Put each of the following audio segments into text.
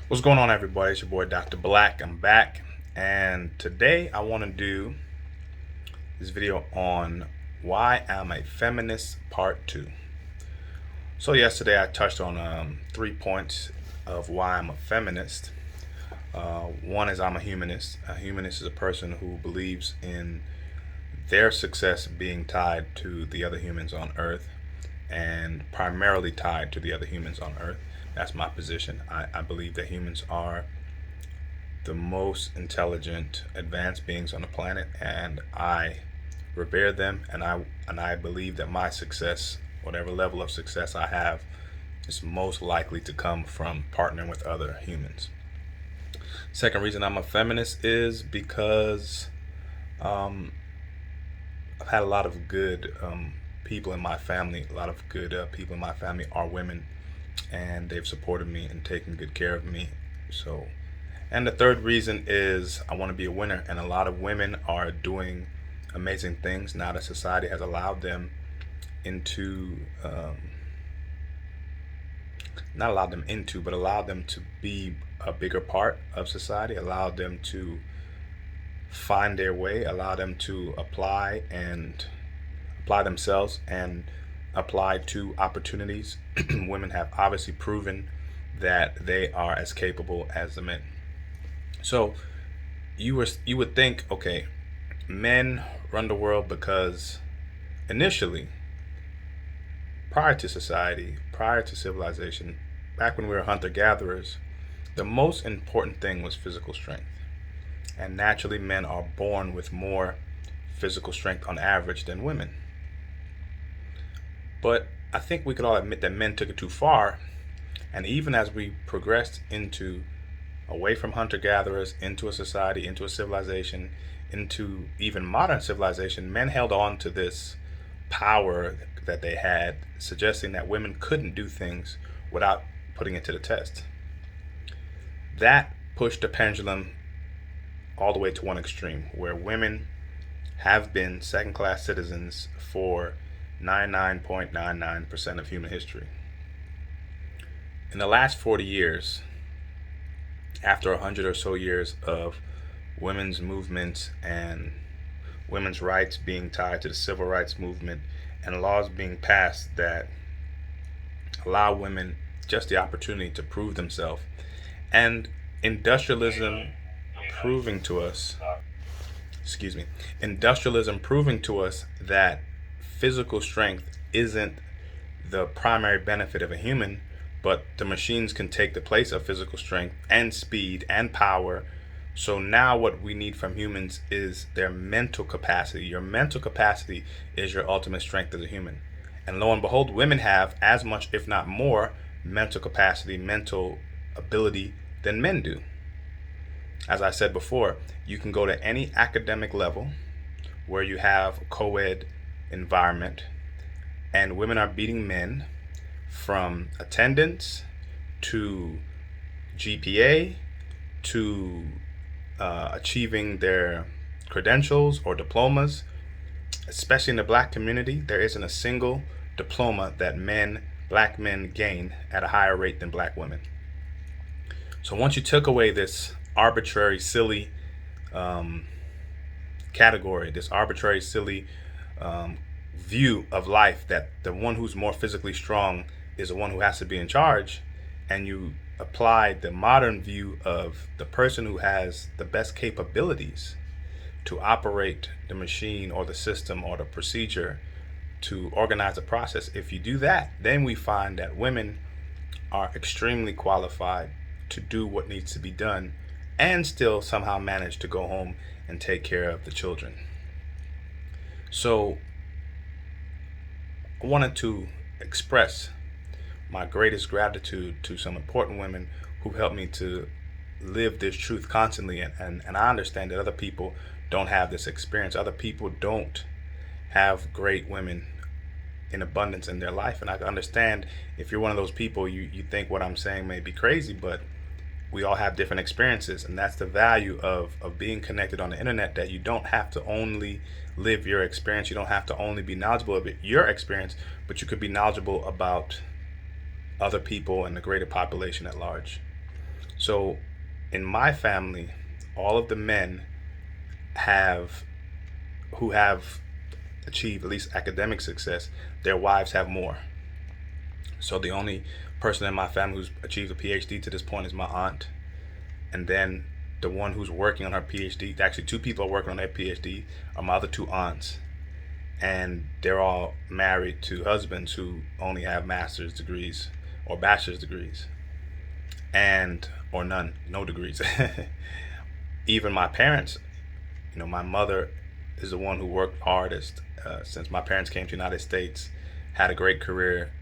What's going on, everybody? It's your boy Dr. Black. I'm back, and today I want to do this video on why I'm a feminist part 2. So yesterday I touched on 3 points of why I'm a feminist. One is I'm a humanist. A humanist is a person who believes in their success being tied to the other humans on Earth, and primarily tied to the other humans on Earth. That's my position. I believe that humans are the most intelligent, advanced beings on the planet, and I revere them, and I believe that my success, whatever level of success I have, is most likely to come from partnering with other humans. Second reason I'm a feminist is because I've had a lot of good people in my family. A lot of good people in my family are women, and they've supported me and taken good care of me. So, and the third reason is I want to be a winner, and a lot of women are doing amazing things now that society has allowed them into, not allowed them into, but allowed them to be a bigger part of society, allowed them to find their way, allow them to apply themselves and apply to opportunities. Women have obviously proven that they are as capable as the men. So you would think, okay, men run the world because initially, prior to society, prior to civilization, back when we were hunter gatherers, the most important thing was physical strength. And naturally, men are born with more physical strength on average than women. But I think we could all admit that men took it too far. And even as we progressed away from hunter gatherers, into a society, into a civilization, into even modern civilization, men held on to this power that they had, suggesting that women couldn't do things without putting it to the test. That pushed the pendulum all the way to one extreme, where women have been second class citizens for 99.99% of human history. In the last 40 years, after 100 or so years of women's movements and women's rights being tied to the civil rights movement, and laws being passed that allow women just the opportunity to prove themselves, and industrialism proving to us, industrialism proving to us that physical strength isn't the primary benefit of a human, but the machines can take the place of physical strength and speed and power. So now what we need from humans is their mental capacity. Your mental capacity is your ultimate strength as a human. And lo and behold, women have as much, if not more, mental capacity, mental ability than men do. As I said before, you can go to any academic level where you have a co-ed environment, and women are beating men from attendance to GPA to achieving their credentials or diplomas. Especially in the black community, there isn't a single diploma that black men gain at a higher rate than black women. So once you took away this arbitrary, silly category, this arbitrary, silly view of life that the one who's more physically strong is the one who has to be in charge, and you applied the modern view of the person who has the best capabilities to operate the machine or the system or the procedure to organize the process. If you do that, then we find that women are extremely qualified to do what needs to be done and still somehow manage to go home and take care of the children. So I wanted to express my greatest gratitude to some important women who helped me to live this truth constantly. And I understand that other people don't have this experience. Other people don't have great women in abundance in their life. And I understand if you're one of those people, you think what I'm saying may be crazy, but we all have different experiences. And that's the value of being connected on the internet, that you don't have to only live your experience. You don't have to only be knowledgeable of your experience, but you could be knowledgeable about other people and the greater population at large. So in my family, all of the men have who have achieved at least academic success, their wives have more. So the only person in my family who's achieved a PhD to this point is my aunt, and then the one who's working on her PhD. Actually, two people are working on their PhD. Are my other two aunts, and they're all married to husbands who only have master's degrees or bachelor's degrees, and or none, no degrees. Even my parents, my mother is the one who worked hardest since my parents came to the United States, had a great career,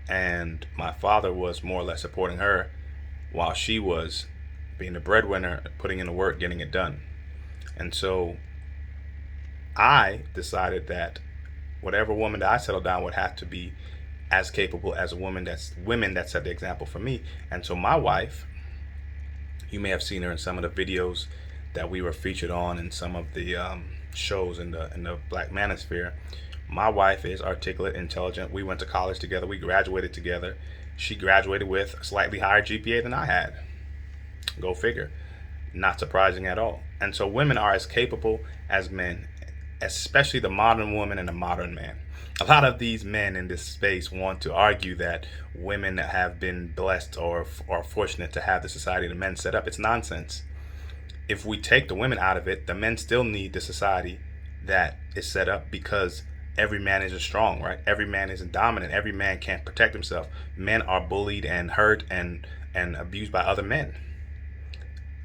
and my father was more or less supporting her while she was being the breadwinner, putting in the work, getting it done. And so I decided that whatever woman that I settled down would have to be as capable as a women that set the example for me. And so my wife, you may have seen her in some of the videos that we were featured on in some of the shows in the Black Manosphere. My wife is articulate, intelligent. We went to college together. We graduated together. She graduated with a slightly higher GPA than I had. Go figure. Not surprising at all. And so women are as capable as men, especially the modern woman and the modern man. A lot of these men in this space want to argue that women have been blessed or fortunate to have the society the men set up. It's nonsense. If we take the women out of it, the men still need the society that is set up, because every man isn't strong, right? Every man isn't dominant. Every man can't protect himself. Men are bullied and hurt and abused by other men.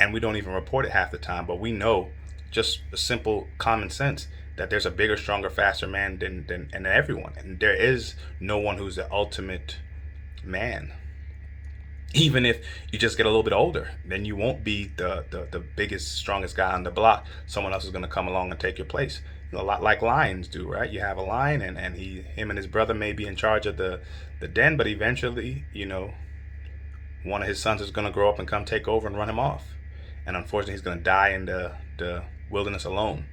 And we don't even report it half the time, but we know, just a simple common sense, that there's a bigger, stronger, faster man than everyone. And there is no one who's the ultimate man. Even if you just get a little bit older, then you won't be the biggest, strongest guy on the block. Someone else is going to come along and take your place. A lot like lions do, right? You have a lion, and him and his brother may be in charge of the den, but eventually, one of his sons is going to grow up and come take over and run him off. And unfortunately, he's going to die in the wilderness alone.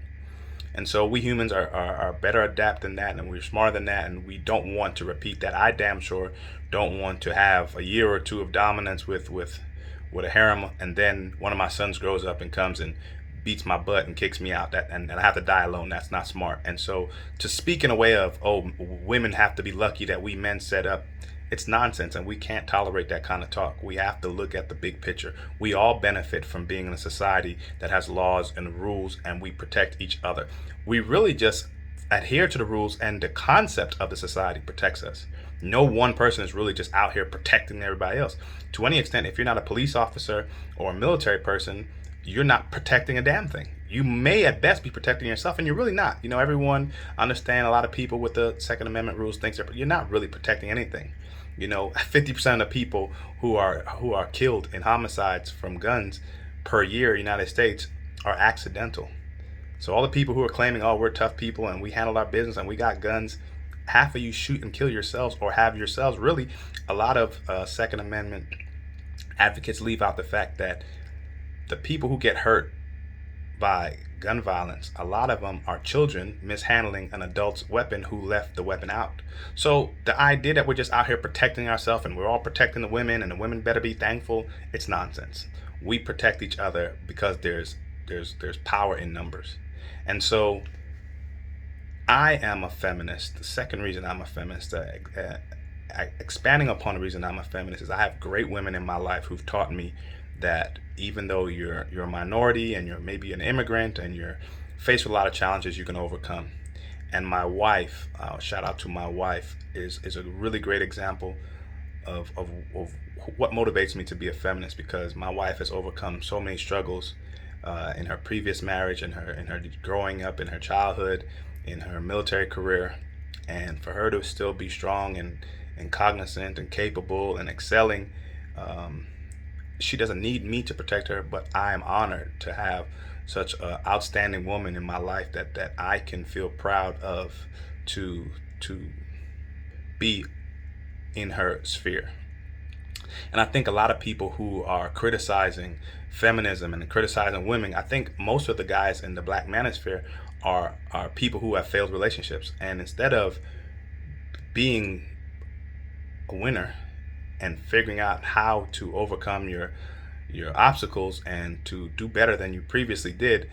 And so we humans are better adapted than that, and we're smarter than that, and we don't want to repeat that. I damn sure don't want to have a year or two of dominance with a harem, and then one of my sons grows up and comes and beats my butt and kicks me out, and I have to die alone. That's not smart. And so to speak in a way of, oh, women have to be lucky that we men set up, it's nonsense, and we can't tolerate that kind of talk. We have to look at the big picture. We all benefit from being in a society that has laws and rules, and we protect each other. We really just adhere to the rules, and the concept of the society protects us. No one person is really just out here protecting everybody else. To any extent, if you're not a police officer or a military person, you're not protecting a damn thing. You may at best be protecting yourself, and you're really not. Everyone understand, a lot of people with the Second Amendment rules thinks you're not really protecting anything. 50% of the people who are killed in homicides from guns per year in the United States are accidental. So all the people who are claiming, oh, we're tough people and we handle our business and we got guns, half of you shoot and kill yourselves or have yourselves. Really, a lot of Second Amendment advocates leave out the fact that the people who get hurt by gun violence, a lot of them are children mishandling an adult's weapon who left the weapon out. So the idea that we're just out here protecting ourselves and we're all protecting the women and the women better be thankful, it's nonsense. We protect each other because there's power in numbers. And so I am a feminist. The second reason I'm a feminist, expanding upon the reason I'm a feminist, is I have great women in my life who've taught me that even though you're a minority and you're maybe an immigrant and you're faced with a lot of challenges, you can overcome. And my wife, shout out to my wife, is a really great example of what motivates me to be a feminist, because my wife has overcome so many struggles in her previous marriage, in her growing up, in her childhood, in her military career, and for her to still be strong and cognizant and capable and excelling. She doesn't need me to protect her, but I am honored to have such an outstanding woman in my life that I can feel proud of to be in her sphere. And I think a lot of people who are criticizing feminism and criticizing women, I think most of the guys in the Black Manosphere are people who have failed relationships. And instead of being a winner and figuring out how to overcome your your obstacles and to do better than you previously did,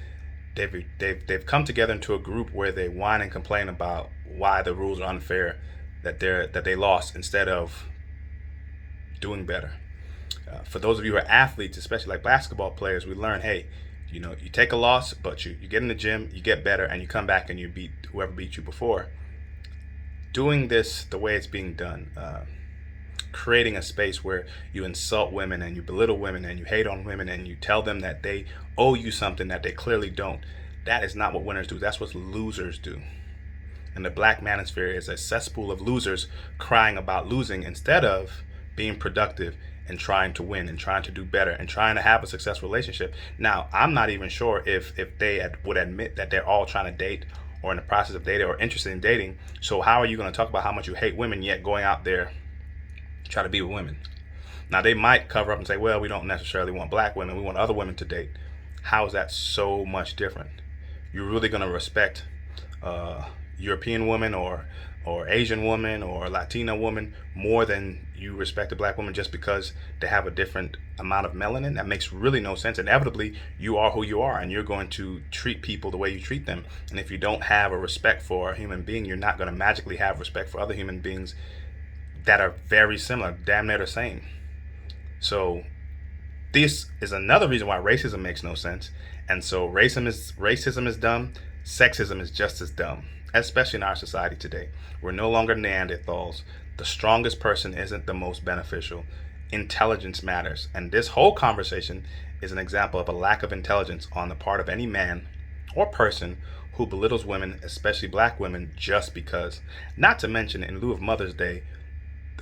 they've come together into a group where they whine and complain about why the rules are unfair, that they lost, instead of doing better. For those of you who are athletes, especially like basketball players, we learn, hey, you take a loss, but you get in the gym, you get better, and you come back and you beat whoever beat you before. Doing this the way it's being done, creating a space where you insult women and you belittle women and you hate on women and you tell them that they owe you something that they clearly don't. That is not what winners do. That's what losers do. And the black manosphere is a cesspool of losers crying about losing instead of being productive and trying to win and trying to do better and trying to have a successful relationship. Now, I'm not even sure if they would admit that they're all trying to date or in the process of dating or interested in dating. So how are you going to talk about how much you hate women yet going out there try to be with women? Now, they might cover up and say, well, we don't necessarily want black women, we want other women to date. How is that so much different? You're really going to respect European woman or Asian woman or Latina woman more than you respect a black woman just because they have a different amount of melanin? That makes really no sense. Inevitably, you are who you are, and you're going to treat people the way you treat them. And if you don't have a respect for a human being, you're not going to magically have respect for other human beings that are very similar, damn near the same. So this is another reason why racism makes no sense. And so racism is dumb. Sexism is just as dumb, especially in our society today. We're no longer Neanderthals. The strongest person isn't the most beneficial. Intelligence matters. And this whole conversation is an example of a lack of intelligence on the part of any man or person who belittles women, especially black women, just because. Not to mention, in lieu of Mother's Day,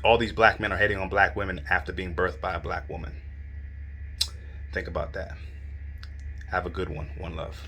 all these black men are hating on black women after being birthed by a black woman. Think about that. Have a good one. One love.